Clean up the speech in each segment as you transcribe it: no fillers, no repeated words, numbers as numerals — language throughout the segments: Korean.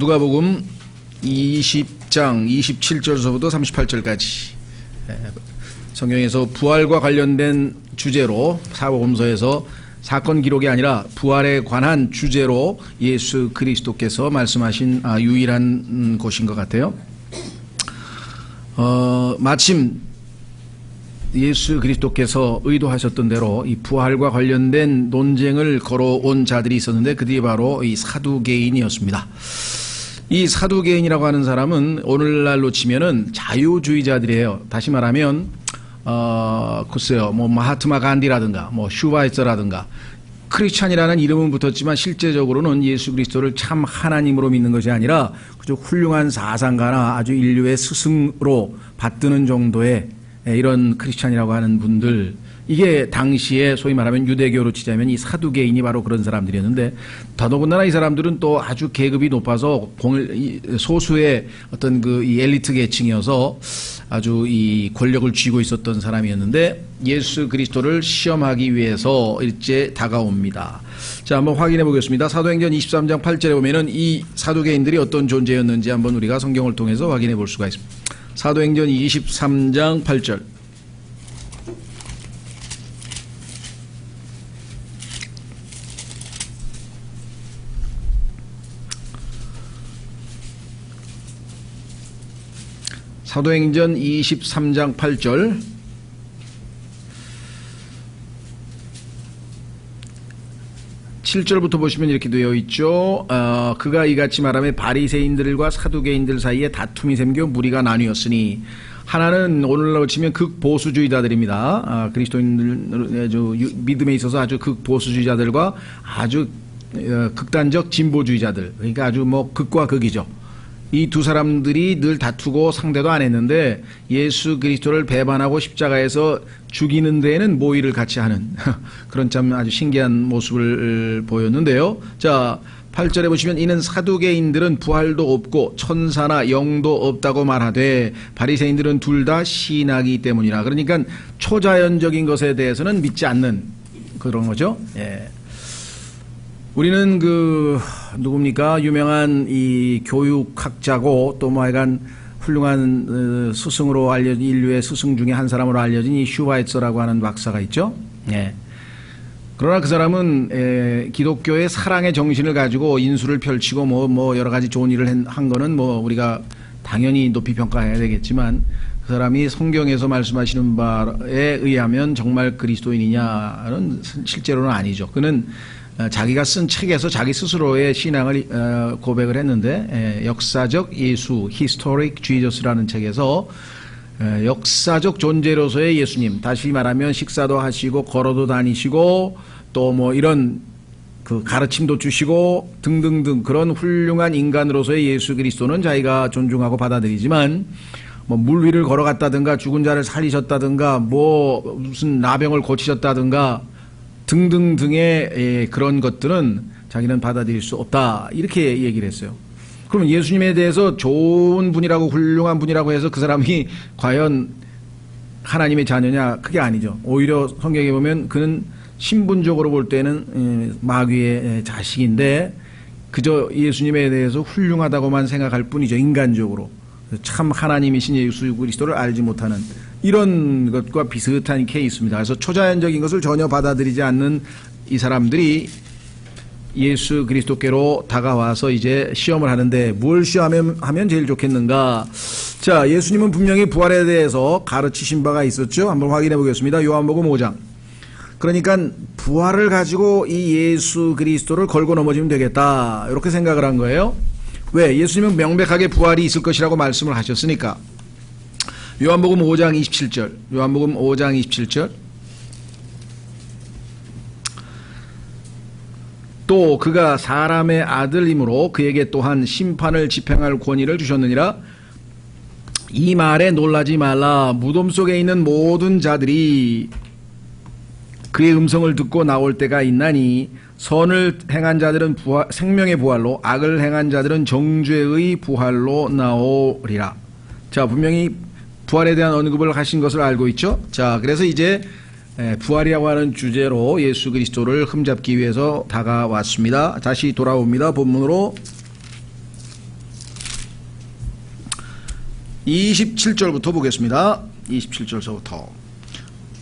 누가복음 20장 27절서부터 38절까지 성경에서 부활과 관련된 주제로 사복음서에서 사건 기록이 아니라 부활에 관한 주제로 예수 그리스도께서 말씀하신 유일한 곳인 것 같아요. 마침 예수 그리스도께서 의도하셨던 대로 이 부활과 관련된 논쟁을 걸어온 자들이 있었는데 그들이 바로 이 사두개인이었습니다. 이 사두개인이라고 하는 사람은 오늘날로 치면은 자유주의자들이에요. 다시 말하면 글쎄요, 뭐 마하트마 간디라든가 뭐 슈바이처라든가 크리스찬이라는 이름은 붙었지만 실제적으로는 예수 그리스도를 참 하나님으로 믿는 것이 아니라 그저 훌륭한 사상가나 아주 인류의 스승으로 받드는 정도의 이런 크리스찬이라고 하는 분들, 이게 당시에 소위 말하면 유대교로 치자면 이 사두개인이 바로 그런 사람들이었는데, 더더군다나 이 사람들은 또 아주 계급이 높아서 소수의 어떤 이 엘리트 계층이어서 아주 이 권력을 쥐고 있었던 사람이었는데 예수 그리스도를 시험하기 위해서 일제 다가옵니다. 자, 한번 확인해 보겠습니다. 사도행전 23장 8절에 보면은 이 사두개인들이 어떤 존재였는지 한번 우리가 성경을 통해서 확인해 볼 수가 있습니다. 사도행전 23장 8절. 사도행전 23장 8절. (7절부터) 보시면 이렇게 되어 있죠. 그가 이같이 말하며 바리새인들과 사두개인들 사이에 다툼이 생겨 무리가 나뉘었으니, 하나는 오늘날로 치면 극보수주의자들입니다. 그리스도인들 믿음에 있어서 아주 극보수주의자들과 아주 극단적 진보주의자들, 그러니까 아주 뭐 극과 극이죠. 이 두 사람들이 늘 다투고 상대도 안 했는데 예수 그리스도를 배반하고 십자가에서 죽이는 데에는 모의를 같이 하는 그런 참 아주 신기한 모습을 보였는데요. 자, 8절에 보시면 이는 사두개인들은 부활도 없고 천사나 영도 없다고 말하되 바리새인들은 둘 다 신하기 때문이라. 그러니까 초자연적인 것에 대해서는 믿지 않는 그런 거죠. 예. 우리는 누굽니까? 유명한 이 교육학자고 또 뭐 하여간 훌륭한 스승으로 알려진, 인류의 스승 중에 한 사람으로 알려진 이 슈바이처라고 하는 박사가 있죠. 예. 그러나 그 사람은 기독교의 사랑의 정신을 가지고 인수를 펼치고 뭐 여러 가지 좋은 일을 한 거는 뭐 우리가 당연히 높이 평가해야 되겠지만, 그 사람이 성경에서 말씀하시는 바에 의하면 정말 그리스도인이냐는 실제로는 아니죠. 그는 자기가 쓴 책에서 자기 스스로의 신앙을 고백을 했는데, 역사적 예수, Historic Jesus라는 책에서 역사적 존재로서의 예수님, 다시 말하면 식사도 하시고 걸어도 다니시고 또 뭐 이런 가르침도 주시고 등등등 그런 훌륭한 인간으로서의 예수 그리스도는 자기가 존중하고 받아들이지만, 뭐 물 위를 걸어갔다든가 죽은 자를 살리셨다든가 뭐 무슨 나병을 고치셨다든가 등등등의 그런 것들은 자기는 받아들일 수 없다, 이렇게 얘기를 했어요. 그러면 예수님에 대해서 좋은 분이라고 훌륭한 분이라고 해서 그 사람이 과연 하나님의 자녀냐? 그게 아니죠. 오히려 성경에 보면 그는 신분적으로 볼 때는 마귀의 자식인데 그저 예수님에 대해서 훌륭하다고만 생각할 뿐이죠. 인간적으로 참 하나님이신 예수 그리스도를 알지 못하는 이런 것과 비슷한 케이스입니다. 그래서 초자연적인 것을 전혀 받아들이지 않는 이 사람들이 예수 그리스도께로 다가와서 이제 시험을 하는데, 뭘 시험하면 제일 좋겠는가? 자, 예수님은 분명히 부활에 대해서 가르치신 바가 있었죠. 한번 확인해 보겠습니다. 요한복음 5장. 그러니까 부활을 가지고 이 예수 그리스도를 걸고 넘어지면 되겠다, 이렇게 생각을 한 거예요. 왜? 예수님은 명백하게 부활이 있을 것이라고 말씀을 하셨으니까. 요한복음 5장 27절. 요한복음 5장 27절. 또 그가 사람의 아들이므로 그에게 또한 심판을 집행할 권위를 주셨느니라. 이 말에 놀라지 말라. 무덤 속에 있는 모든 자들이 그의 음성을 듣고 나올 때가 있나니, 선을 행한 자들은 생명의 부활로, 악을 행한 자들은 정죄의 부활로 나오리라. 자, 분명히 부활에 대한 언급을 하신 것을 알고 있죠. 자, 그래서 이제 부활이라고 하는 주제로 예수 그리스도를 흠잡기 위해서 다가왔습니다. 다시 돌아옵니다. 본문으로 27절부터 보겠습니다. 27절서부터.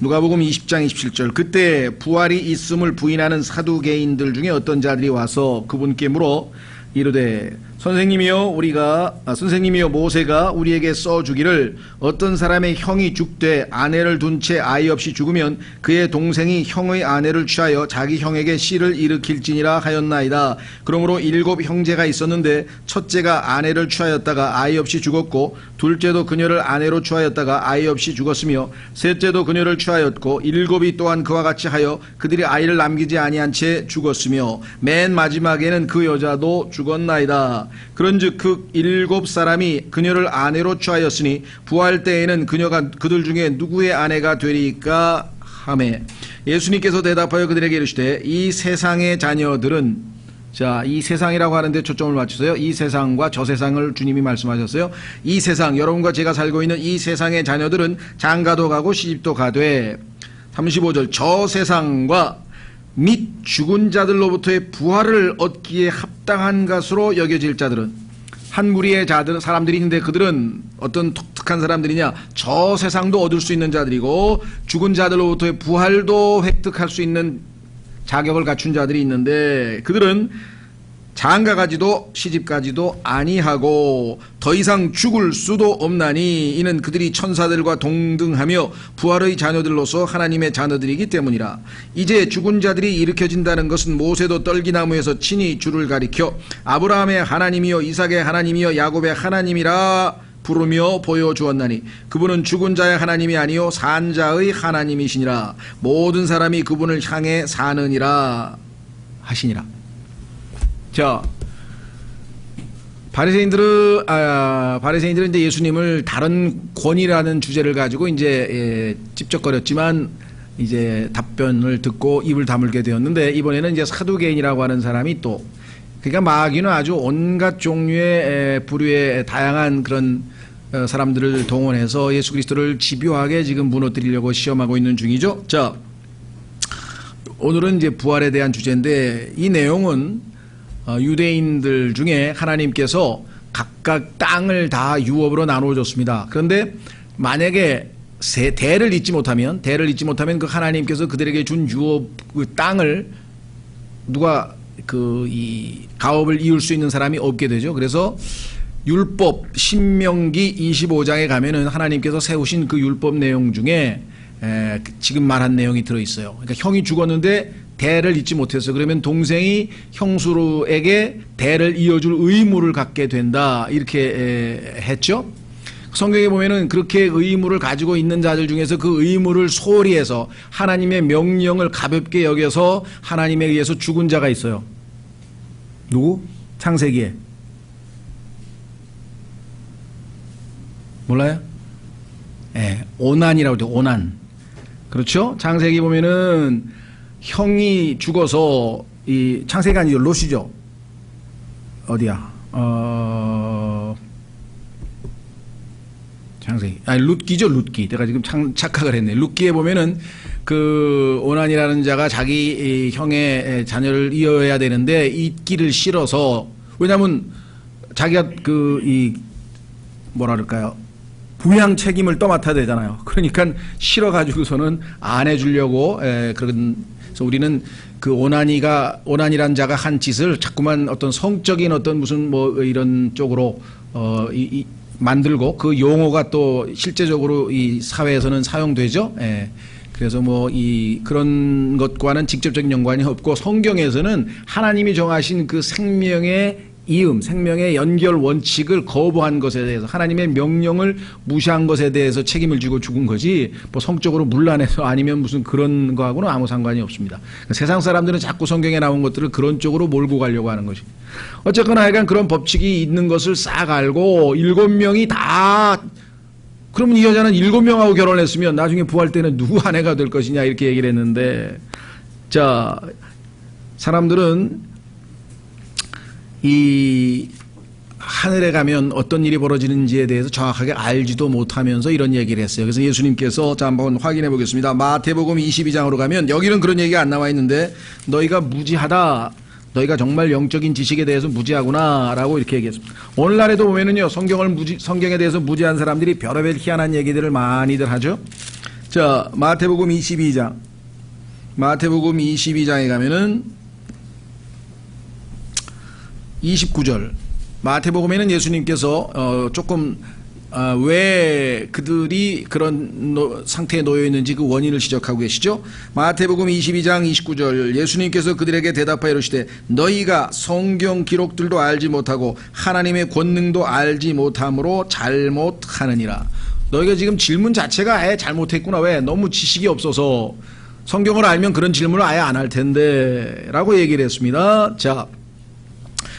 누가복음 20장 27절. 그때 부활이 있음을 부인하는 사두개인들 중에 어떤 자들이 와서 그분께 물어 이르되 선생님이여 모세가 우리에게 써주기를 어떤 사람의 형이 죽되 아내를 둔 채 아이 없이 죽으면 그의 동생이 형의 아내를 취하여 자기 형에게 씨를 일으킬지니라 하였나이다. 그러므로 7 형제가 있었는데 첫째가 아내를 취하였다가 아이 없이 죽었고 둘째도 그녀를 아내로 취하였다가 아이 없이 죽었으며 셋째도 그녀를 취하였고 7이 또한 그와 같이 하여 그들이 아이를 남기지 아니한 채 죽었으며 맨 마지막에는 그 여자도 죽었나이다. 그런즉 그 7 사람이 그녀를 아내로 취하였으니 부활 때에는 그녀가 그들 중에 누구의 아내가 되리까 하매 예수님께서 대답하여 그들에게 이르시되 이 세상의 자녀들은 자, 이 세상이라고 하는데 초점을 맞추세요. 이 세상과 저 세상을 주님이 말씀하셨어요. 이 세상, 여러분과 제가 살고 있는 이 세상의 자녀들은 장가도 가고 시집도 가되 35절 저 세상과 및 죽은 자들로부터의 부활을 얻기에 합당한 것으로 여겨질 자들은 한 무리의 사람들이 있는데 그들은 어떤 독특한 사람들이냐 저 세상도 얻을 수 있는 자들이고 죽은 자들로부터의 부활도 획득할 수 있는 자격을 갖춘 자들이 있는데 그들은 장가가지도 시집가지도 아니하고 더 이상 죽을 수도 없나니 이는 그들이 천사들과 동등하며 부활의 자녀들로서 하나님의 자녀들이기 때문이라. 이제 죽은 자들이 일으켜진다는 것은 모세도 떨기나무에서 친히 주를 가리켜 아브라함의 하나님이요 이삭의 하나님이요 야곱의 하나님이라 부르며 보여주었나니 그분은 죽은 자의 하나님이 아니요 산 자의 하나님이시니라. 모든 사람이 그분을 향해 사느니라 하시니라. 자, 바리새인들은 이제 예수님을 다른 권위라는 주제를 가지고 이제 찝쩍거렸지만 이제 답변을 듣고 입을 다물게 되었는데 이번에는 이제 사두개인이라고 하는 사람이 또 그러니까 마귀는 아주 온갖 종류의 부류의 다양한 그런 사람들을 동원해서 예수 그리스도를 집요하게 지금 무너뜨리려고 시험하고 있는 중이죠. 자, 오늘은 이제 부활에 대한 주제인데 이 내용은 유대인들 중에 하나님께서 각각 땅을 다 유업으로 나눠줬습니다. 그런데 만약에 대를 잇지 못하면 그 하나님께서 그들에게 준 유업 그 땅을 누가 이 가업을 이을 수 있는 사람이 없게 되죠. 그래서 율법 신명기 25장에 가면은 하나님께서 세우신 그 율법 내용 중에 지금 말한 내용이 들어있어요. 그러니까 형이 죽었는데 대를 잇지 못했어. 그러면 동생이 형수에게 대를 이어줄 의무를 갖게 된다. 이렇게 했죠. 성경에 보면은 그렇게 의무를 가지고 있는 자들 중에서 그 의무를 소홀히 해서 하나님의 명령을 가볍게 여겨서 하나님에 의해서 죽은 자가 있어요. 누구? 창세기에. 몰라요? 오난이라고 해요. 오난. 그렇죠? 창세기 보면은 형이 죽어서 이 창세기가 아니죠. 롯이죠. 어디야? 창세기. 아니 룻기죠. 룻기. 내가 지금 착각을 했네. 룻기에 보면은 그 오난이라는 자가 자기 형의 자녀를 이어야 되는데 잇기를 싫어서 왜냐하면 자기가 뭐라 그럴까요? 부양 책임을 떠맡아야 되잖아요. 그러니까 싫어가지고서는 안 해주려고 그래서 우리는 그 오난이란 자가 한 짓을 자꾸만 어떤 성적인 어떤 무슨 뭐 이런 쪽으로 만들고 그 용어가 또 실제적으로 이 사회에서는 사용되죠. 그래서 뭐 그런 것과는 직접적인 연관이 없고 성경에서는 하나님이 정하신 그 생명의 이음, 생명의 연결 원칙을 거부한 것에 대해서 하나님의 명령을 무시한 것에 대해서 책임을 지고 죽은 거지 뭐 성적으로 문란해서 아니면 무슨 그런 거하고는 아무 상관이 없습니다. 세상 사람들은 자꾸 성경에 나온 것들을 그런 쪽으로 몰고 가려고 하는 것이. 어쨌거나 하여간 그런 법칙이 있는 것을 싹 알고 7명이 다 그러면 이 여자는 7명하고 결혼했으면 나중에 부활 때는 누구 아내가 될 것이냐 이렇게 얘기를 했는데 자 사람들은 이 하늘에 가면 어떤 일이 벌어지는지에 대해서 정확하게 알지도 못하면서 이런 얘기를 했어요. 그래서 예수님께서 자 한번 확인해 보겠습니다. 마태복음 22장으로 가면 여기는 그런 얘기가 안 나와 있는데 너희가 무지하다 너희가 정말 영적인 지식에 대해서 무지하구나 라고 이렇게 얘기했습니다. 오늘날에도 보면은요, 성경에 대해서 무지한 사람들이 별의별 희한한 얘기들을 많이들 하죠. 자, 마태복음 22장에 가면은 29절. 마태복음에는 예수님께서 조금 왜 그들이 그런 상태에 놓여 있는지 그 원인을 지적하고 계시죠. 마태복음 22장 29절, 예수님께서 그들에게 대답하여 이르시되 너희가 성경 기록들도 알지 못하고 하나님의 권능도 알지 못함으로 잘못하느니라. 너희가 지금 질문 자체가 아예 잘못했구나. 왜? 너무 지식이 없어서. 성경을 알면 그런 질문을 아예 안 할 텐데 라고 얘기를 했습니다. 자,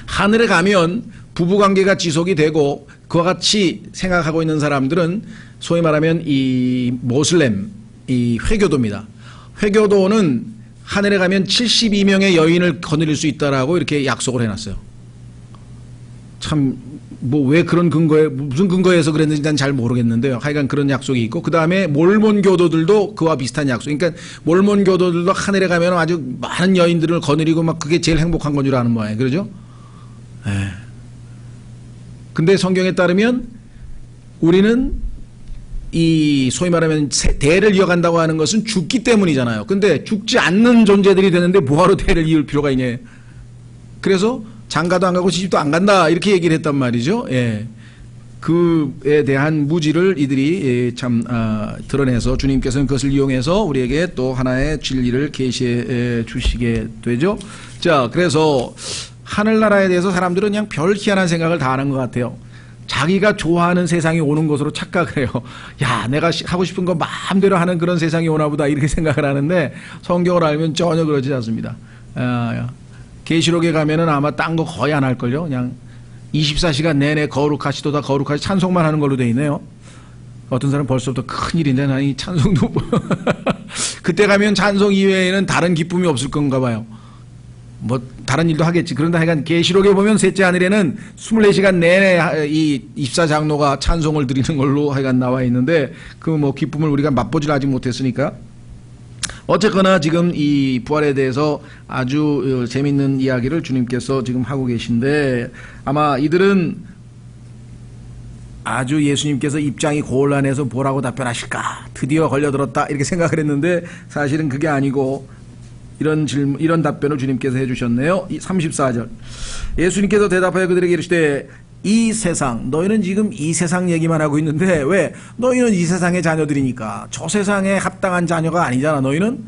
하늘에 가면 부부관계가 지속이 되고 그와 같이 생각하고 있는 사람들은 소위 말하면 이 모슬렘, 이 회교도입니다. 회교도는 하늘에 가면 72명의 여인을 거느릴 수 있다라고 이렇게 약속을 해놨어요. 참, 뭐 왜 그런 근거에, 무슨 근거에서 그랬는지 난 잘 모르겠는데요. 하여간 그런 약속이 있고, 그 다음에 몰몬 교도들도 그와 비슷한 약속. 그러니까 몰몬 교도들도 하늘에 가면 아주 많은 여인들을 거느리고 막 그게 제일 행복한 건 줄 아는 모양이에요. 그러죠? 근데 성경에 따르면 우리는 이 소위 말하면 대를 이어간다고 하는 것은 죽기 때문이잖아요. 근데 죽지 않는 존재들이 되는데 뭐하러 대를 이을 필요가 있냐. 그래서 장가도 안 가고 시집도 안 간다 이렇게 얘기를 했단 말이죠. 예. 그에 대한 무지를 이들이 참 드러내서 주님께서는 그것을 이용해서 우리에게 또 하나의 진리를 계시해 주시게 되죠. 자, 그래서 하늘나라에 대해서 사람들은 그냥 별 희한한 생각을 다 하는 것 같아요. 자기가 좋아하는 세상이 오는 것으로 착각을 해요. 야, 내가 하고 싶은 거 마음대로 하는 그런 세상이 오나 보다 이렇게 생각을 하는데 성경을 알면 전혀 그러지 않습니다. 계시록에 가면은 아마 딴 거 거의 안 할걸요. 그냥 24시간 내내 거룩하시도다 거룩하시 찬송만 하는 걸로 돼 있네요. 어떤 사람 벌써부터 큰일인데 난 이 찬송도 그때 가면 찬송 이외에는 다른 기쁨이 없을 건가 봐요. 뭐 다른 일도 하겠지. 그런데 하여간 계시록에 보면 셋째 하늘에는 24시간 내내 이 24장로가 찬송을 드리는 걸로 하여간 나와 있는데 그 뭐 기쁨을 우리가 맛보질 아직 못했으니까 어쨌거나 지금 이 부활에 대해서 아주 재밌는 이야기를 주님께서 지금 하고 계신데 아마 이들은 아주 예수님께서 입장이 곤란해서 뭐라고 답변하실까 드디어 걸려들었다 이렇게 생각을 했는데 사실은 그게 아니고 이런 답변을 주님께서 해주셨네요. 34절. 예수님께서 대답하여 그들에게 이르시되 이 세상, 너희는 지금 이 세상 얘기만 하고 있는데 왜? 너희는 이 세상의 자녀들이니까. 저 세상에 합당한 자녀가 아니잖아. 너희는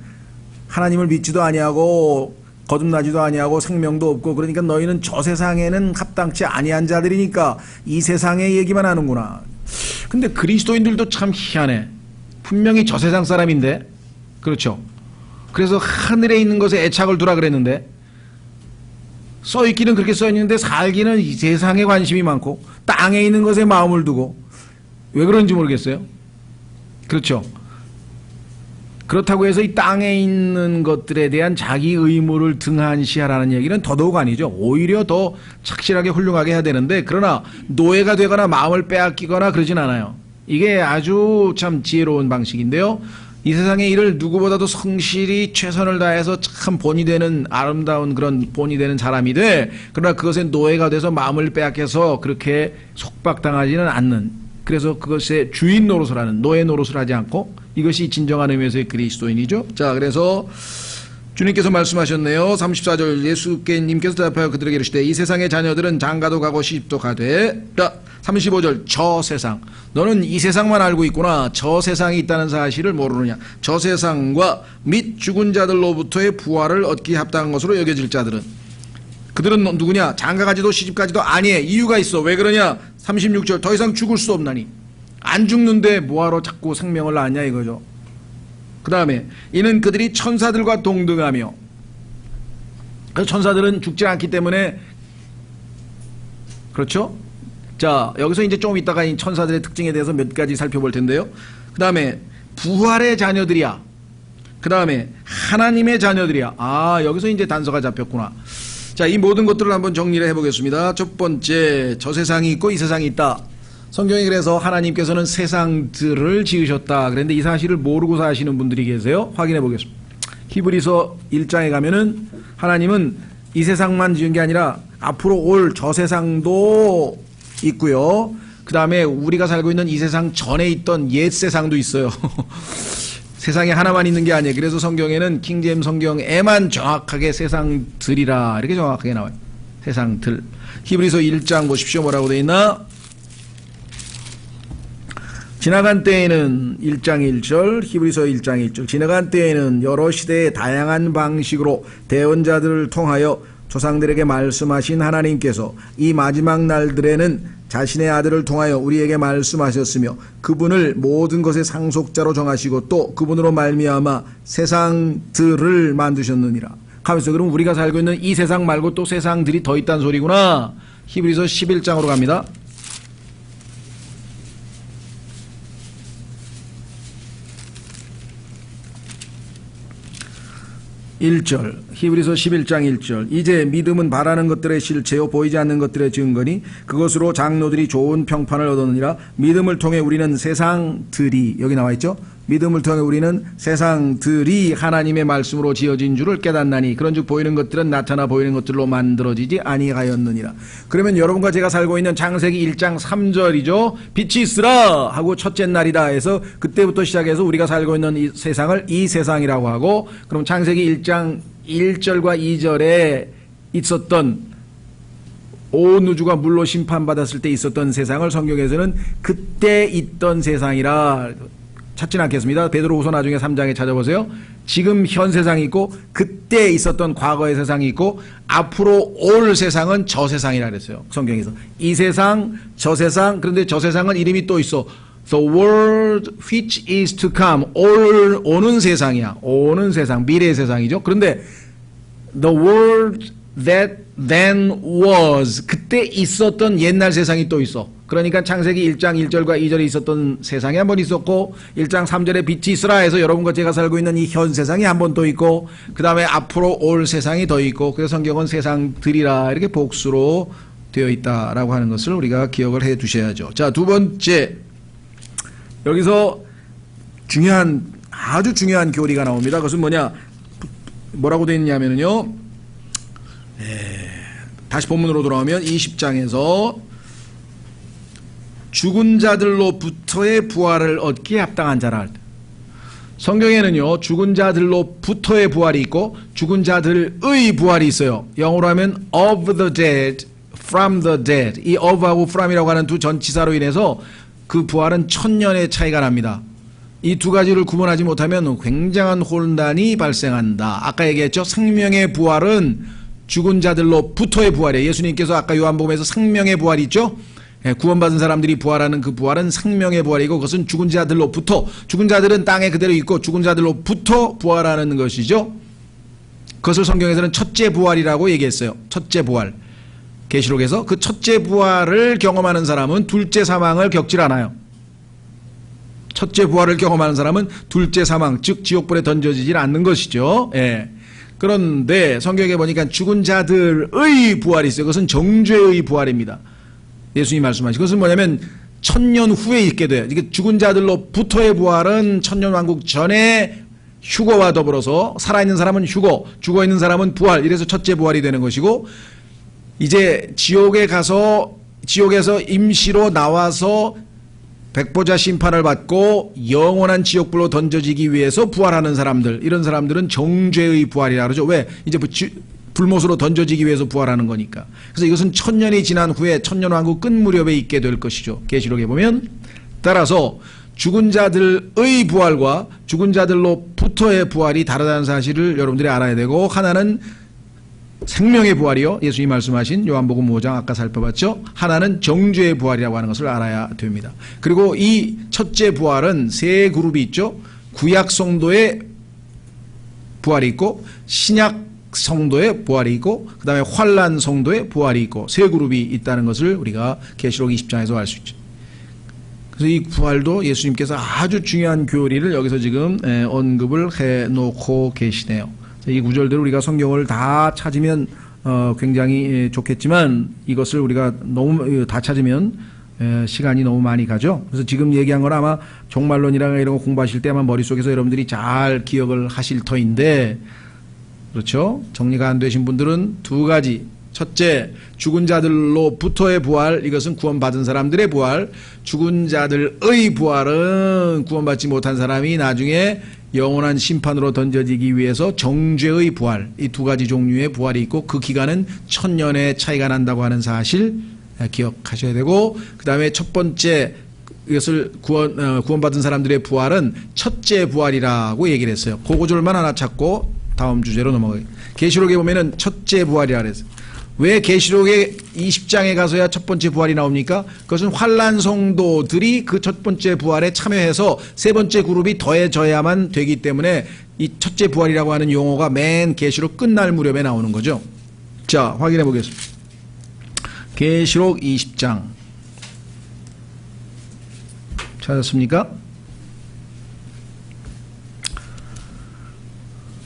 하나님을 믿지도 아니하고 거듭나지도 아니하고 생명도 없고 그러니까 너희는 저 세상에는 합당치 아니한 자들이니까 이 세상의 얘기만 하는구나. 근데 그리스도인들도 참 희한해. 분명히 저 세상 사람인데 그렇죠? 그래서 하늘에 있는 것에 애착을 두라 그랬는데 써있기는 그렇게 써있는데 살기는 이 세상에 관심이 많고 땅에 있는 것에 마음을 두고 왜 그런지 모르겠어요. 그렇죠. 그렇다고 해서 이 땅에 있는 것들에 대한 자기 의무를 등한시하라는 얘기는 더더욱 아니죠. 오히려 더 착실하게 훌륭하게 해야 되는데 그러나 노예가 되거나 마음을 빼앗기거나 그러진 않아요. 이게 아주 참 지혜로운 방식인데요. 이 세상의 일을 누구보다도 성실히 최선을 다해서 참 본이 되는 아름다운 그런 본이 되는 사람이 돼. 그러나 그것에 노예가 돼서 마음을 빼앗겨서 그렇게 속박당하지는 않는. 그래서 그것의 주인 노릇을 하는 노예 노릇을 하지 않고 이것이 진정한 의미에서의 그리스도인이죠. 자, 그래서 주님께서 말씀하셨네요. 34절 예수께님께서 대답하여 그들에게 이르시되 이 세상의 자녀들은 장가도 가고 시집도 가되. 자, 35절 저 세상 너는 이 세상만 알고 있구나. 저 세상이 있다는 사실을 모르느냐. 저 세상과 및 죽은 자들로부터의 부활을 얻기 합당한 것으로 여겨질 자들은 그들은 누구냐. 장가가지도 시집가지도 아니해. 이유가 있어. 왜 그러냐. 36절 더 이상 죽을 수 없나니. 안 죽는데 뭐하러 자꾸 생명을 낳냐 이거죠. 그 다음에 이는 그들이 천사들과 동등하며 그래서 천사들은 죽지 않기 때문에 그렇죠. 자, 여기서 이제 좀 이따가 이 천사들의 특징에 대해서 몇 가지 살펴볼 텐데요. 그 다음에 부활의 자녀들이야. 그 다음에 하나님의 자녀들이야. 아, 여기서 이제 단서가 잡혔구나. 자, 이 모든 것들을 한번 정리를 해보겠습니다. 첫 번째, 저 세상이 있고 이 세상이 있다. 성경이 그래서 하나님께서는 세상들을 지으셨다. 그런데 이 사실을 모르고 사시는 분들이 계세요. 확인해 보겠습니다. 히브리서 1장에 가면은 하나님은 이 세상만 지은 게 아니라 앞으로 올 저 세상도 있고요. 그 다음에 우리가 살고 있는 이 세상 전에 있던 옛 세상도 있어요. 세상에 하나만 있는 게 아니에요. 그래서 성경에는 킹제임 성경에만 정확하게 세상들이라 이렇게 정확하게 나와요. 세상들. 히브리서 1장 보십시오. 뭐라고 되어 있나? 지나간 때에는 1장 1절, 히브리서 1장 1절. 지나간 때에는 여러 시대의 다양한 방식으로 대언자들을 통하여 조상들에게 말씀하신 하나님께서 이 마지막 날들에는 자신의 아들을 통하여 우리에게 말씀하셨으며 그분을 모든 것의 상속자로 정하시고 또 그분으로 말미암아 세상들을 만드셨느니라. 하면서 그럼 우리가 살고 있는 이 세상 말고 또 세상들이 더 있다는 소리구나. 히브리서 11장으로 갑니다. 1절 히브리서 11장 1절 이제 믿음은 바라는 것들의 실체요 보이지 않는 것들의 증거니 그것으로 장로들이 좋은 평판을 얻었느니라. 믿음을 통해 우리는 세상들이 여기 나와 있죠. 믿음을 통해 우리는 세상들이 하나님의 말씀으로 지어진 줄을 깨닫나니 그런즉 보이는 것들은 나타나 보이는 것들로 만들어지지 아니하였느니라. 그러면 여러분과 제가 살고 있는 창세기 1장 3절이죠. 빛이 있으라 하고 첫째 날이다 해서 그때부터 시작해서 우리가 살고 있는 이 세상을 이 세상이라고 하고, 그럼 창세기 1장 1절과 2절에 있었던 온 우주가 물로 심판받았을 때 있었던 세상을 성경에서는 그때 있던 세상이라 찾진 않겠습니다. 베드로후서 나중에 3장에 찾아보세요. 지금 현 세상이 있고 그때 있었던 과거의 세상이 있고 앞으로 올 세상은 저 세상이라 그랬어요. 성경에서 이 세상 저 세상. 그런데 저 세상은 이름이 또 있어. The world which is to come. 오는 세상이야. 오는 세상, 미래의 세상이죠. 그런데 the world that then was, 그때 있었던 옛날 세상이 또 있어. 그러니까 창세기 1장 1절과 2절에 있었던 세상이 한 번 있었고 1장 3절에 빛이 있으라 해서 여러분과 제가 살고 있는 이 현 세상이 한 번 또 있고 그 다음에 앞으로 올 세상이 더 있고, 그래서 성경은 세상들이라 이렇게 복수로 되어 있다라고 하는 것을 우리가 기억을 해 두셔야죠. 자, 두 번째, 여기서 아주 중요한 교리가 나옵니다. 그것은 뭐라고 되어 있냐면요, 다시 본문으로 돌아오면 20장에서 죽은 자들로부터의 부활을 얻기에 합당한 자라. 성경에는요, 죽은 자들로부터의 부활이 있고 죽은 자들의 부활이 있어요. 영어로 하면 of the dead, from the dead. 이 of하고 from이라고 하는 두 전치사로 인해서 그 부활은 1000년의 차이가 납니다. 이 두 가지를 구분하지 못하면 굉장한 혼란이 발생한다. 아까 얘기했죠. 생명의 부활은 죽은 자들로부터의 부활이에요. 예수님께서 아까 요한복음에서 생명의 부활이 있죠. 구원받은 사람들이 부활하는 그 부활은 생명의 부활이고 그것은 죽은 자들로부터, 죽은 자들은 땅에 그대로 있고 죽은 자들로부터 부활하는 것이죠. 그것을 성경에서는 첫째 부활이라고 얘기했어요. 첫째 부활. 계시록에서 그 첫째 부활을 경험하는 사람은 둘째 사망을 겪질 않아요. 첫째 부활을 경험하는 사람은 둘째 사망, 즉 지옥불에 던져지질 않는 것이죠. 그런데 성경에 보니까 죽은 자들의 부활이 있어요. 그것은 정죄의 부활입니다. 예수님이 말씀하신 그것은 뭐냐면 1000년 후에 있게 돼요. 이게 죽은 자들로부터의 부활은 1000년 왕국 전에 휴거와 더불어서 살아있는 사람은 휴거, 죽어있는 사람은 부활, 이래서 첫째 부활이 되는 것이고, 이제 지옥에서 임시로 나와서 백보자 심판을 받고 영원한 지옥불로 던져지기 위해서 부활하는 사람들, 이런 사람들은 정죄의 부활이라 그러죠. 왜? 이제 불못으로 던져지기 위해서 부활하는 거니까. 그래서 이것은 1000년이 지난 후에 1000년 왕국 끝 무렵에 있게 될 것이죠. 계시록에 보면. 따라서 죽은 자들의 부활과 죽은 자들로부터의 부활이 다르다는 사실을 여러분들이 알아야 되고, 하나는 생명의 부활이요, 예수님이 말씀하신 요한복음 5장 아까 살펴봤죠. 하나는 정죄의 부활이라고 하는 것을 알아야 됩니다. 그리고 이 첫째 부활은 세 그룹이 있죠. 구약 성도의 부활이 있고, 신약 성도의 부활이 있고, 그 다음에 환란 성도의 부활이 있고, 세 그룹이 있다는 것을 우리가 계시록 20장에서 알 수 있죠. 그래서 이 부활도 예수님께서 아주 중요한 교리를 여기서 지금 언급을 해놓고 계시네요. 이 구절들을 우리가 성경을 다 찾으면 굉장히 좋겠지만, 이것을 우리가 너무 다 찾으면 시간이 너무 많이 가죠. 그래서 지금 얘기한 건 아마 종말론이랑 이런 거 공부하실 때 아마 머릿속에서 여러분들이 잘 기억을 하실 터인데, 그렇죠? 정리가 안 되신 분들은 두 가지. 첫째, 죽은 자들로부터의 부활, 이것은 구원받은 사람들의 부활. 죽은 자들의 부활은 구원받지 못한 사람이 나중에 영원한 심판으로 던져지기 위해서 정죄의 부활, 이 두 가지 종류의 부활이 있고 그 기간은 1000년의 차이가 난다고 하는 사실 기억하셔야 되고, 그 다음에 첫 번째 이것을 구원받은 사람들의 부활은 첫째 부활이라고 얘기를 했어요. 그 구절만 하나 찾고 다음 주제로 넘어가요. 계시록에 보면은 첫째 부활이라 그랬어요. 왜 계시록의 20장에 가서야 첫 번째 부활이 나옵니까? 그것은 환난 성도들이 그 첫 번째 부활에 참여해서 세 번째 그룹이 더해져야만 되기 때문에 이 첫째 부활이라고 하는 용어가 맨 계시록 끝날 무렵에 나오는 거죠. 자, 확인해 보겠습니다. 계시록 20장 찾았습니까?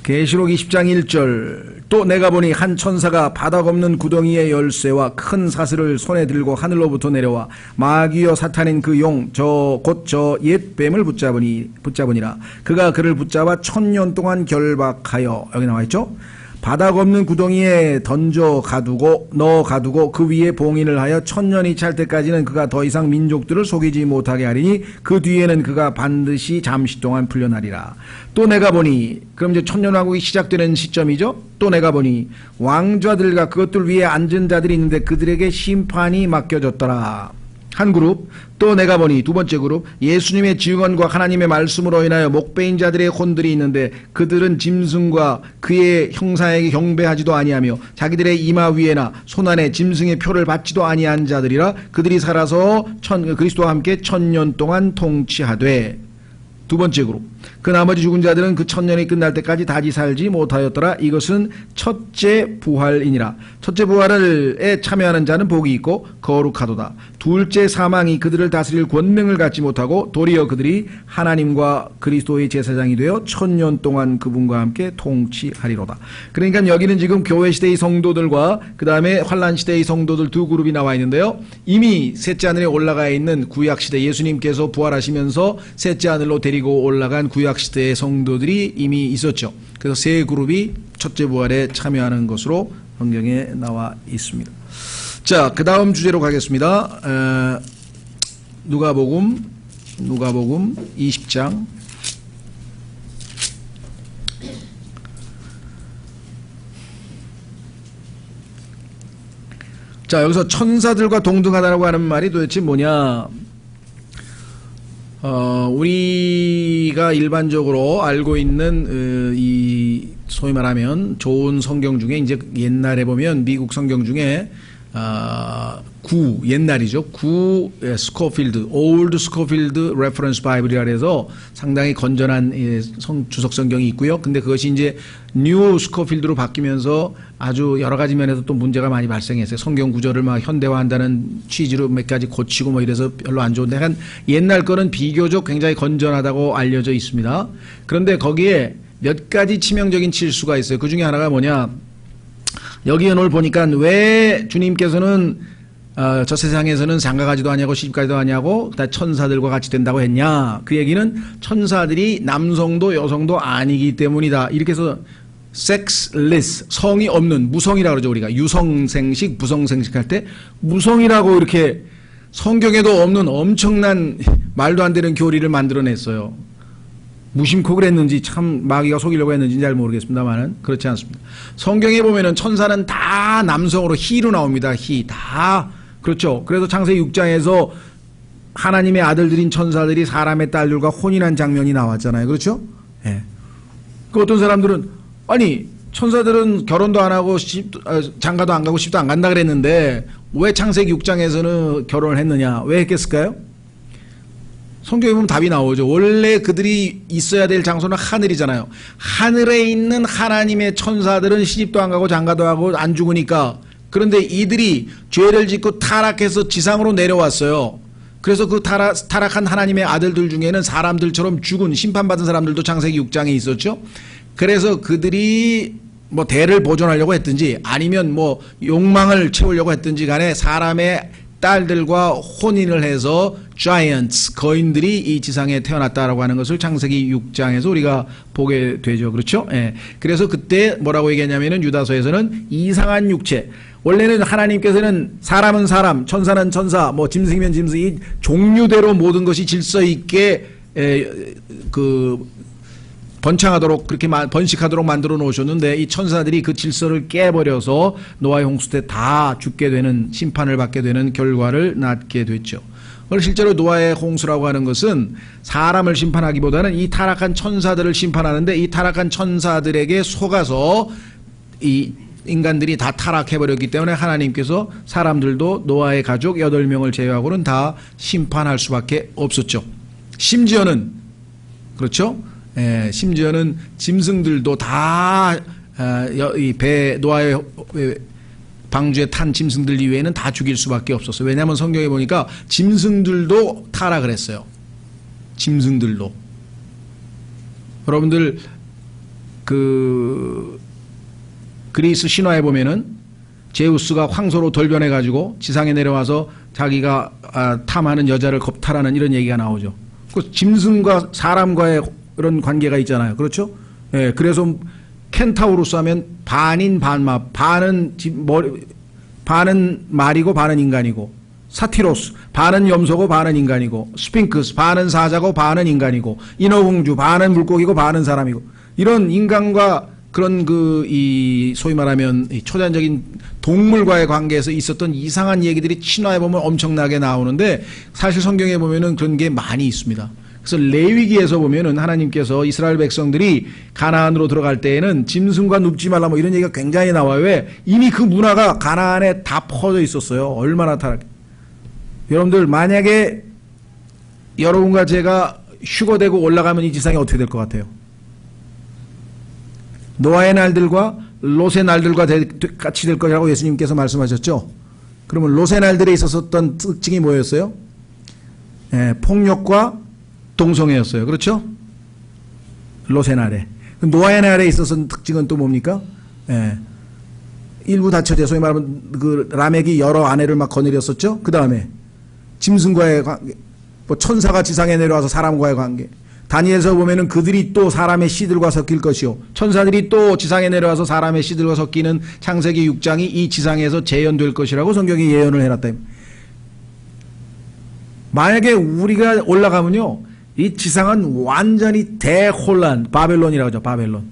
계시록 20장 1절. 또 내가 보니 한 천사가 바닥 없는 구덩이의 열쇠와 큰 사슬을 손에 들고 하늘로부터 내려와 마귀여 사탄인 그 용 곧 저 옛 뱀을 붙잡으니라. 그가 그를 붙잡아 1000년 동안 결박하여, 여기 나와있죠? 바닥 없는 구덩이에 넣어 가두고 그 위에 봉인을 하여 1000년이 찰 때까지는 그가 더 이상 민족들을 속이지 못하게 하리니 그 뒤에는 그가 반드시 잠시 동안 풀려나리라. 또 내가 보니, 그럼 이제 1000년왕국이 시작되는 시점이죠. 또 내가 보니 왕좌들과 그것들 위에 앉은 자들이 있는데 그들에게 심판이 맡겨졌더라. 한 그룹. 또 내가 보니 두 번째 그룹, 예수님의 증언과 하나님의 말씀으로 인하여 목배인 자들의 혼들이 있는데 그들은 짐승과 그의 형상에게 경배하지도 아니하며 자기들의 이마 위에나 손안에 짐승의 표를 받지도 아니한 자들이라. 그들이 살아서 그리스도와 함께 1000년 동안 통치하되. 두 번째 그룹, 그 나머지 죽은 자들은 그 1000년이 끝날 때까지 다시 살지 못하였더라. 이것은 첫째 부활이니라. 첫째 부활에 참여하는 자는 복이 있고 거룩하도다. 둘째 사망이 그들을 다스릴 권능을 갖지 못하고 도리어 그들이 하나님과 그리스도의 제사장이 되어 1000년 동안 그분과 함께 통치하리로다. 그러니까 여기는 지금 교회 시대의 성도들과 그 다음에 환란 시대의 성도들 두 그룹이 나와 있는데요. 이미 셋째 하늘에 올라가 있는 구약 시대, 예수님께서 부활하시면서 셋째 하늘로 데리고 올라간 구약 시대의 성도들이 이미 있었죠. 그래서 세 그룹이 첫째 부활에 참여하는 것으로 성경에 나와 있습니다. 자, 그 다음 주제로 가겠습니다. 누가복음 20장. 자, 여기서 천사들과 동등하다라고 하는 말이 도대체 뭐냐? 우리가 일반적으로 알고 있는 이 소위 말하면 좋은 성경 중에, 이제 옛날에 보면 미국 성경 중에 옛날이죠. 스코필드, 올드 스코필드 레퍼런스 바이블이라 해서 상당히 건전한 주석 성경이 있고요. 근데 그것이 이제 뉴 스코필드로 바뀌면서 아주 여러 가지 면에서 또 문제가 많이 발생했어요. 성경 구절을 막 현대화한다는 취지로 몇 가지 고치고 뭐 이래서 별로 안 좋은데, 한 옛날 거는 비교적 굉장히 건전하다고 알려져 있습니다. 그런데 거기에 몇 가지 치명적인 실수가 있어요. 그 중에 하나가 뭐냐? 여기에 오늘 보니까 왜 주님께서는 저 세상에서는 장가가지도 아니하고 시집가지도 아니하고 다 천사들과 같이 된다고 했냐? 그 얘기는 천사들이 남성도 여성도 아니기 때문이다. 이렇게 해서 sexless, 성이 없는, 무성이라고 그러죠. 우리가 유성생식, 부성생식 할 때 무성이라고 이렇게 성경에도 없는 엄청난 말도 안 되는 교리를 만들어냈어요. 무심코 그랬는지, 참 마귀가 속이려고 했는지 잘 모르겠습니다만은 그렇지 않습니다. 성경에 보면은 천사는 다 남성으로 히로 나옵니다. 다. 그렇죠. 그래서 창세기 6장에서 하나님의 아들들인 천사들이 사람의 딸들과 혼인한 장면이 나왔잖아요. 그렇죠? 예. 그 어떤 사람들은, 아니 천사들은 결혼도 안 하고 장가도 안 가고 시집도 안 간다 그랬는데 왜 창세기 6장에서는 결혼을 했느냐? 왜 했겠을까요? 성경에 보면 답이 나오죠. 원래 그들이 있어야 될 장소는 하늘이잖아요. 하늘에 있는 하나님의 천사들은 시집도 안 가고 장가도 하고 안 죽으니까. 그런데 이들이 죄를 짓고 타락해서 지상으로 내려왔어요. 그래서 그 타락한 하나님의 아들들 중에는 사람들처럼 죽은, 심판받은 사람들도 창세기 6장에 있었죠. 그래서 그들이 뭐 대를 보존하려고 했든지 아니면 뭐 욕망을 채우려고 했든지 간에 사람의 딸들과 혼인을 해서 giants, 거인들이 이 지상에 태어났다라고 하는 것을 창세기 6장에서 우리가 보게 되죠. 그렇죠? 예. 그래서 그때 뭐라고 얘기했냐면은 유다서에서는 이상한 육체. 원래는 하나님께서는 사람은 사람, 천사는 천사, 뭐 짐승이면 짐승, 이 종류대로 모든 것이 질서 있게 번창하도록 그렇게 번식하도록 만들어 놓으셨는데 이 천사들이 그 질서를 깨버려서 노아의 홍수 때 다 죽게 되는 심판을 받게 되는 결과를 낳게 됐죠. 그래서 실제로 노아의 홍수라고 하는 것은 사람을 심판하기보다는 이 타락한 천사들을 심판하는데 이 타락한 천사들에게 속아서 이 인간들이 다 타락해버렸기 때문에 하나님께서 사람들도 노아의 가족 8명을 제외하고는 다 심판할 수밖에 없었죠. 심지어는 그렇죠? 예, 심지어는 짐승들도 다 이 노아의 방주에 탄 짐승들 이외에는 다 죽일 수밖에 없었어요. 왜냐하면 성경에 보니까 짐승들도 타락을 했어요. 짐승들도. 여러분들 그리스 신화에 보면은 제우스가 황소로 돌변해 가지고 지상에 내려와서 자기가 탐하는 여자를 겁탈하는 이런 얘기가 나오죠. 그 짐승과 사람과의 그런 관계가 있잖아요. 그렇죠? 예, 그래서 켄타우로스 하면 반인 반마, 반은 말이고 반은 인간이고, 사티로스 반은 염소고 반은 인간이고, 스핑크스 반은 사자고 반은 인간이고, 인어공주 반은 물고기고 반은 사람이고, 이런 인간과 그런 이 소위 말하면 이 초자연적인 동물과의 관계에서 있었던 이상한 얘기들이 신화에 보면 엄청나게 나오는데 사실 성경에 보면은 그런 게 많이 있습니다. 그래서 레위기에서 보면은 하나님께서 이스라엘 백성들이 가나안으로 들어갈 때에는 짐승과 눕지 말라 뭐 이런 얘기가 굉장히 나와요. 왜? 이미 그 문화가 가나안에 다 퍼져 있었어요. 얼마나 타락. 여러분들 만약에 여러분과 제가 휴거되고 올라가면 이 지상이 어떻게 될 것 같아요? 노아의 날들과 롯의 날들과 같이 될 거라고 예수님께서 말씀하셨죠. 그러면 롯의 날들에 있었던 특징이 뭐였어요? 폭력과 동성애였어요. 그렇죠? 롯의 날에. 노아의 날에 있었던 특징은 또 뭡니까? 일부 다처제, 소위 말하면 그 라멕이 여러 아내를 막 거느렸었죠. 그 다음에 짐승과의 관계, 뭐 천사가 지상에 내려와서 사람과의 관계. 다니엘서 보면은 그들이 또 사람의 씨들과 섞일 것이요, 천사들이 또 지상에 내려와서 사람의 씨들과 섞이는 창세기 6장이 이 지상에서 재현될 것이라고 성경이 예언을 해놨다. 만약에 우리가 올라가면요, 이 지상은 완전히 대혼란, 바벨론이라고 하죠. 바벨론.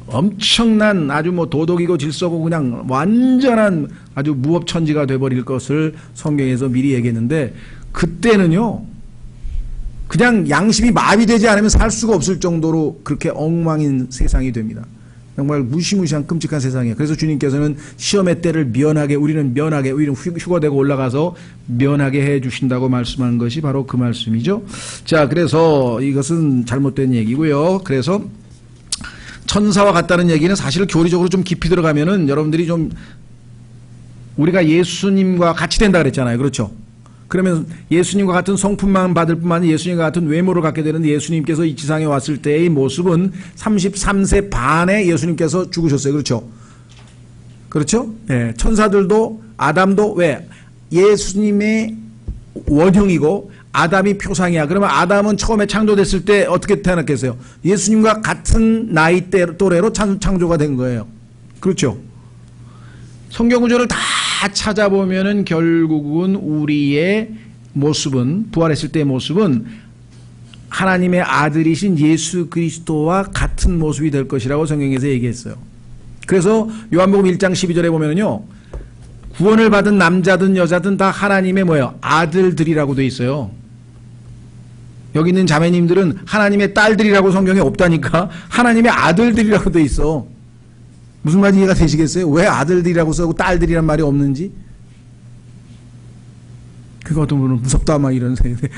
엄청난 아주 뭐 도덕이고 질서고 그냥 완전한 아주 무법천지가 돼버릴 것을 성경에서 미리 얘기했는데, 그때는요 그냥 양심이 마비되지 않으면 살 수가 없을 정도로 그렇게 엉망인 세상이 됩니다. 정말 무시무시한 끔찍한 세상이에요. 그래서 주님께서는 시험의 때를 우리는 휴거되고 올라가서 면하게 해 주신다고 말씀한 것이 바로 그 말씀이죠. 자, 그래서 이것은 잘못된 얘기고요. 그래서 천사와 같다는 얘기는 사실 교리적으로 좀 깊이 들어가면은 여러분들이 좀, 우리가 예수님과 같이 된다 그랬잖아요. 그렇죠? 그러면 예수님과 같은 성품만 받을 뿐만 아니라 예수님과 같은 외모를 갖게 되는데, 예수님께서 이 지상에 왔을 때의 모습은 33세 반에 예수님께서 죽으셨어요. 그렇죠? 그렇죠? 예, 천사들도 아담도 왜? 예수님의 원형이고 아담이 표상이야. 그러면 아담은 처음에 창조됐을 때 어떻게 태어났겠어요? 예수님과 같은 나이대 또래로 창조가 된 거예요. 그렇죠? 성경 구절을 다 찾아보면은 결국은 우리의 모습은, 부활했을 때의 모습은 하나님의 아들이신 예수 그리스도와 같은 모습이 될 것이라고 성경에서 얘기했어요. 그래서 요한복음 1장 12절에 보면은요, 구원을 받은 남자든 여자든 다 하나님의 뭐예요? 아들들이라고 돼 있어요. 여기 있는 자매님들은 하나님의 딸들이라고 성경에 없다니까 하나님의 아들들이라고 돼 있어. 무슨 말인지 이해가 되시겠어요? 왜 아들들이라고 쓰고 딸들이란 말이 없는지? 그거 어떤 분은 무섭다 막 이런 생각이.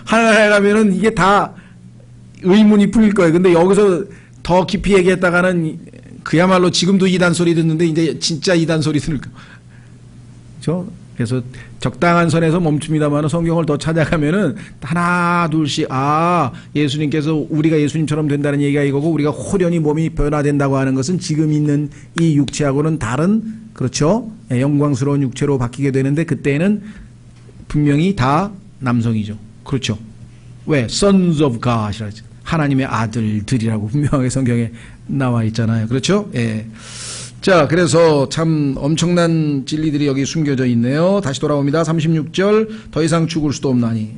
하나에 가면은 이게 다 의문이 풀릴 거예요. 근데 여기서 더 깊이 얘기했다가는 그야말로 지금도 이단 소리 듣는데 이제 진짜 이단 소리 들을 거예요. 그렇죠? 그래서 적당한 선에서 멈춥니다만 성경을 더 찾아가면은 하나 둘씩 예수님께서 우리가 예수님처럼 된다는 얘기가 이거고, 우리가 호련히 몸이 변화된다고 하는 것은 지금 있는 이 육체하고는 다른, 그렇죠, 영광스러운 육체로 바뀌게 되는데, 그때는 분명히 다 남성이죠. 그렇죠. 왜? Sons of God이라죠. 하나님의 아들들이라고 분명하게 성경에 나와 있잖아요. 그렇죠? 예. 자, 그래서 참 엄청난 진리들이 여기 숨겨져 있네요. 다시 돌아옵니다. 36절, 더 이상 죽을 수도 없나니.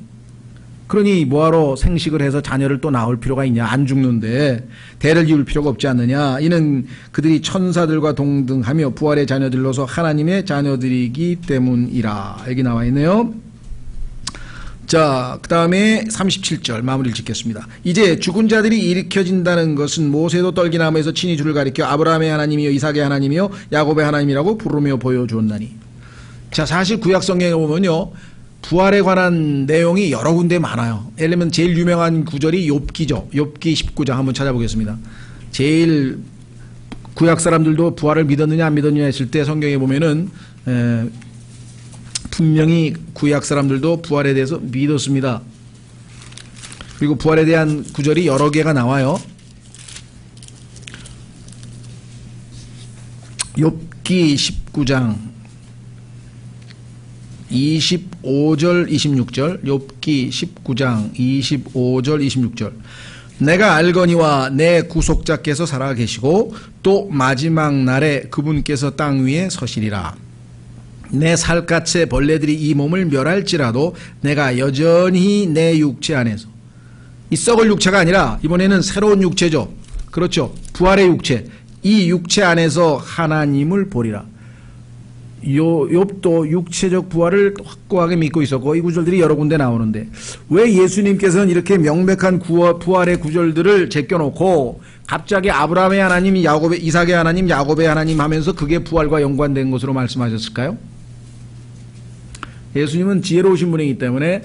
그러니 뭐하러 생식을 해서 자녀를 또 낳을 필요가 있냐. 안 죽는데 대를 이을 필요가 없지 않느냐. 이는 그들이 천사들과 동등하며 부활의 자녀들로서 하나님의 자녀들이기 때문이라. 여기 나와 있네요. 자, 그 다음에 37절 마무리를 짓겠습니다. 이제 죽은 자들이 일으켜진다는 것은 모세도 떨기나무에서 친히 주를 가리켜 아브라함의 하나님이요 이삭의 하나님이요 야곱의 하나님이라고 부르며 보여주었나니. 자, 사실 구약 성경에 보면요, 부활에 관한 내용이 여러 군데 많아요. 예를 들면 제일 유명한 구절이 욥기죠. 욥기 19장 한번 찾아보겠습니다. 제일 구약 사람들도 부활을 믿었느냐 안 믿었느냐 했을 때 성경에 보면은 분명히 구약 사람들도 부활에 대해서 믿었습니다. 그리고 부활에 대한 구절이 여러 개가 나와요. 욥기 19장 25절 26절, 욥기 19장 25절 26절. 내가 알거니와 내 구속자께서 살아계시고 또 마지막 날에 그분께서 땅 위에 서시리라. 내 살갗의 벌레들이 이 몸을 멸할지라도 내가 여전히 내 육체 안에서, 이 썩을 육체가 아니라 이번에는 새로운 육체죠. 그렇죠. 부활의 육체. 이 육체 안에서 하나님을 보리라. 욥도 육체적 부활을 확고하게 믿고 있었고, 이 구절들이 여러 군데 나오는데 왜 예수님께서는 이렇게 명백한 부활의 구절들을 제껴놓고 갑자기 아브라함의 하나님, 이삭의 하나님, 야곱의 하나님 하면서 그게 부활과 연관된 것으로 말씀하셨을까요? 예수님은 지혜로우신 분이기 때문에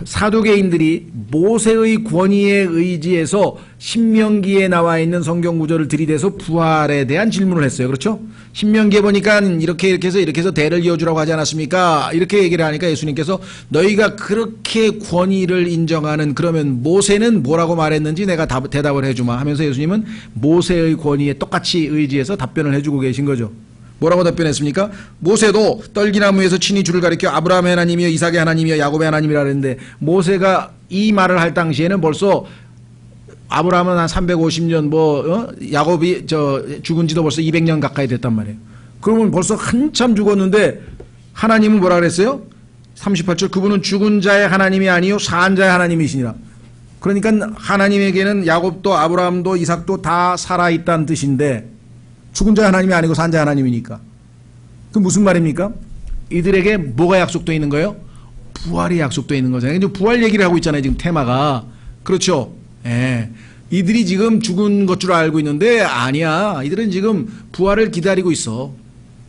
사두개인들이 모세의 권위에 의지해서 신명기에 나와 있는 성경 구절을 들이대서 부활에 대한 질문을 했어요. 그렇죠? 신명기에 보니까 이렇게 해서 대를 이어주라고 하지 않았습니까? 이렇게 얘기를 하니까 예수님께서 너희가 그렇게 권위를 인정하는, 그러면 모세는 뭐라고 말했는지 내가 대답을 해주마 하면서 예수님은 모세의 권위에 똑같이 의지해서 답변을 해주고 계신 거죠. 뭐라고 답변했습니까? 모세도 떨기나무에서 친히 주를 가리켜 아브라함의 하나님이여 이삭의 하나님이여 야곱의 하나님이라 그랬는데, 모세가 이 말을 할 당시에는 벌써 아브라함은 한 350년, 야곱이 죽은 지도 벌써 200년 가까이 됐단 말이에요. 그러면 벌써 한참 죽었는데 하나님은 뭐라 그랬어요? 38절, 그분은 죽은 자의 하나님이 아니요 산 자의 하나님이시니라. 그러니까 하나님에게는 야곱도 아브라함도 이삭도 다 살아있다는 뜻인데, 죽은 자의 하나님이 아니고 산 자의 하나님이니까. 그 무슨 말입니까? 이들에게 뭐가 약속되어 있는 거예요? 부활이 약속되어 있는 거잖아요. 부활 얘기를 하고 있잖아요, 지금 테마가. 그렇죠? 예. 이들이 지금 죽은 것 줄 알고 있는데 아니야. 이들은 지금 부활을 기다리고 있어.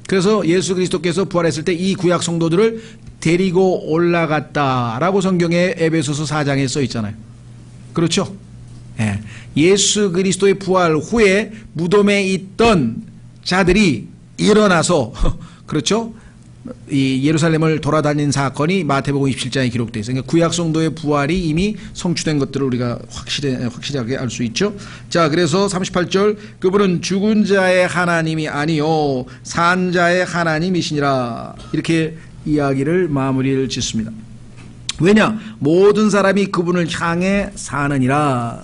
그래서 예수 그리스도께서 부활했을 때 이 구약 성도들을 데리고 올라갔다라고 성경에 에베소서 4장에 써 있잖아요. 그렇죠? 예. 예수 그리스도의 부활 후에 무덤에 있던 자들이 일어나서 그렇죠? 이 예루살렘을 돌아다닌 사건이 마태복음 27장에 기록되어 있어요. 그러니까 구약 성도의 부활이 이미 성취된 것들을 우리가 확실하게 알 수 있죠. 자, 그래서 38절, 그분은 죽은 자의 하나님이 아니요 산 자의 하나님이시니라. 이렇게 이야기를 마무리를 짓습니다. 왜냐? 모든 사람이 그분을 향해 사느니라.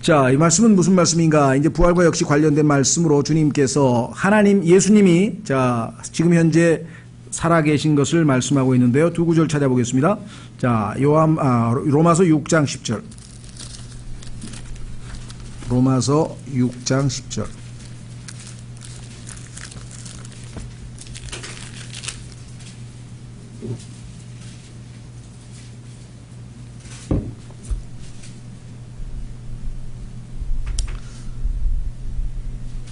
자, 이 말씀은 무슨 말씀인가? 이제 부활과 역시 관련된 말씀으로 주님께서 예수님이 지금 현재 살아계신 것을 말씀하고 있는데요. 두 구절 찾아보겠습니다. 자, 로마서 6장 10절. 로마서 6장 10절.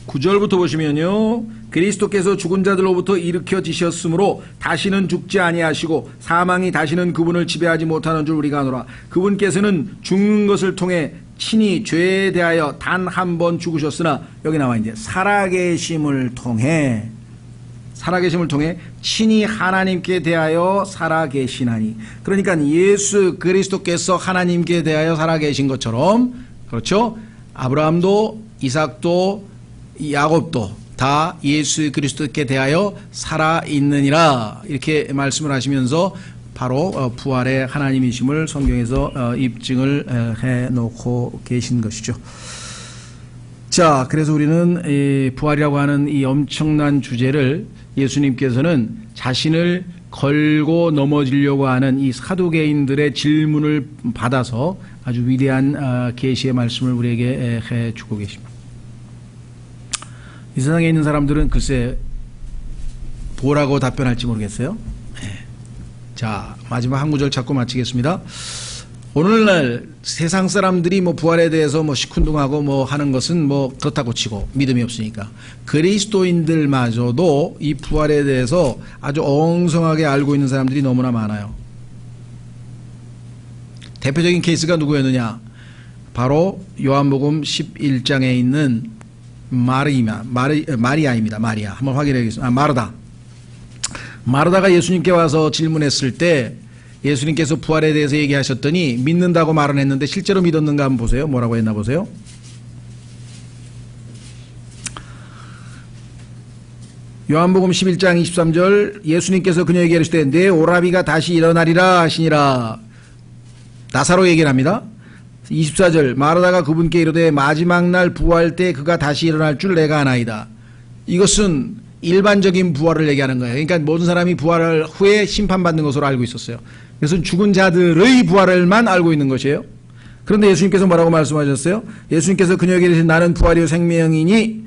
구절부터 보시면요, 그리스도께서 죽은 자들로부터 일으켜지셨으므로 다시는 죽지 아니하시고 사망이 다시는 그분을 지배하지 못하는 줄 우리가 아노라. 그분께서는 죽는 것을 통해 친히 죄에 대하여 단 한 번 죽으셨으나, 여기 나와 이제 살아계심을 통해 살아계심을 통해 친히 하나님께 대하여 살아계시나니. 그러니까 예수 그리스도께서 하나님께 대하여 살아계신 것처럼, 그렇죠? 아브라함도 이삭도 야곱도 다 예수 그리스도께 대하여 살아있느니라, 이렇게 말씀을 하시면서 바로 부활의 하나님이심을 성경에서 입증을 해놓고 계신 것이죠. 자, 그래서 우리는 이 부활이라고 하는 이 엄청난 주제를 예수님께서는 자신을 걸고 넘어지려고 하는 이 사두개인들의 질문을 받아서 아주 위대한 계시의 말씀을 우리에게 해주고 계십니다. 이 세상에 있는 사람들은 글쎄 뭐라고 답변할지 모르겠어요. 자, 마지막 한 구절 찾고 마치겠습니다. 오늘날 세상 사람들이 뭐 부활에 대해서 뭐 시큰둥하고 뭐 하는 것은 뭐 그렇다고 치고 믿음이 없으니까, 그리스도인들마저도 이 부활에 대해서 아주 엉성하게 알고 있는 사람들이 너무나 많아요. 대표적인 케이스가 누구였느냐? 바로 요한복음 11장에 있는 마리아입니다. 마리아. 한번 확인해 보겠습니다. 마르다가 예수님께 와서 질문했을 때 예수님께서 부활에 대해서 얘기하셨더니 믿는다고 말은 했는데 실제로 믿었는가 한번 보세요. 뭐라고 했나 보세요. 요한복음 11장 23절, 예수님께서 그녀에게 이르시되 내 오라비가 다시 일어나리라 하시니라. 나사로 얘기를 합니다. 24절, 마르다가 그분께 이르되 마지막 날 부활 때 그가 다시 일어날 줄 내가 아나이다. 이것은 일반적인 부활을 얘기하는 거예요. 그러니까 모든 사람이 부활 후에 심판받는 것으로 알고 있었어요. 그래서 죽은 자들의 부활을만 알고 있는 것이에요. 그런데 예수님께서 뭐라고 말씀하셨어요? 예수님께서 그녀에게 이르시되 나는 부활이요 생명이니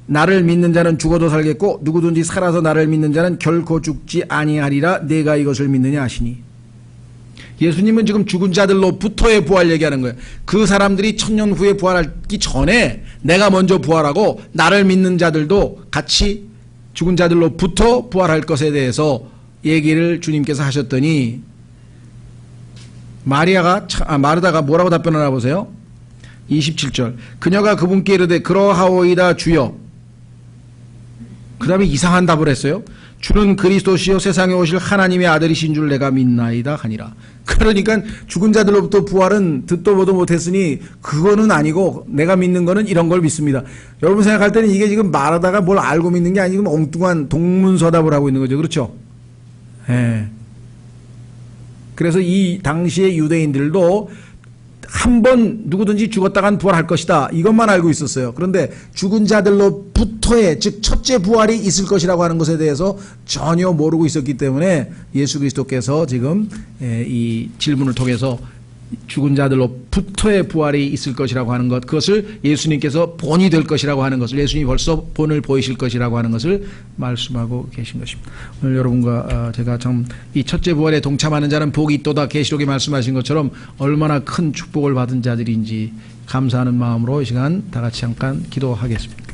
나를 믿는 자는 죽어도 살겠고 누구든지 살아서 나를 믿는 자는 결코 죽지 아니하리라. 내가 이것을 믿느냐 하시니. 예수님은 지금 죽은 자들로부터의 부활 얘기하는 거예요. 그 사람들이 천년 후에 부활하기 전에 내가 먼저 부활하고 나를 믿는 자들도 같이 죽은 자들로부터 부활할 것에 대해서 얘기를 주님께서 하셨더니 마르다가 뭐라고 답변하나 보세요. 27절, 그녀가 그분께 이르되 그러하오이다 주여. 그 다음에 이상한 답을 했어요. 주는 그리스도시요 세상에 오실 하나님의 아들이신 줄 내가 믿나이다 하니라. 그러니까 죽은 자들로부터 부활은 듣도 보도 못했으니 그거는 아니고 내가 믿는 거는 이런 걸 믿습니다. 여러분 생각할 때는 이게 지금 말하다가 뭘 알고 믿는 게 아니고 엉뚱한 동문서답을 하고 있는 거죠. 그렇죠? 예. 그래서 이 당시의 유대인들도 한 번 누구든지 죽었다간 부활할 것이다, 이것만 알고 있었어요. 그런데 죽은 자들로부터의, 즉 첫째 부활이 있을 것이라고 하는 것에 대해서 전혀 모르고 있었기 때문에 예수 그리스도께서 지금 이 질문을 통해서 죽은 자들로부터의 부활이 있을 것이라고 하는 것, 그것을 예수님께서 본이 될 것이라고 하는 것을, 예수님이 벌써 본을 보이실 것이라고 하는 것을 말씀하고 계신 것입니다. 오늘 여러분과 제가 참 이 첫째 부활에 동참하는 자는 복이 있도다, 계시록에 말씀하신 것처럼 얼마나 큰 축복을 받은 자들인지 감사하는 마음으로 이 시간 다 같이 잠깐 기도하겠습니다.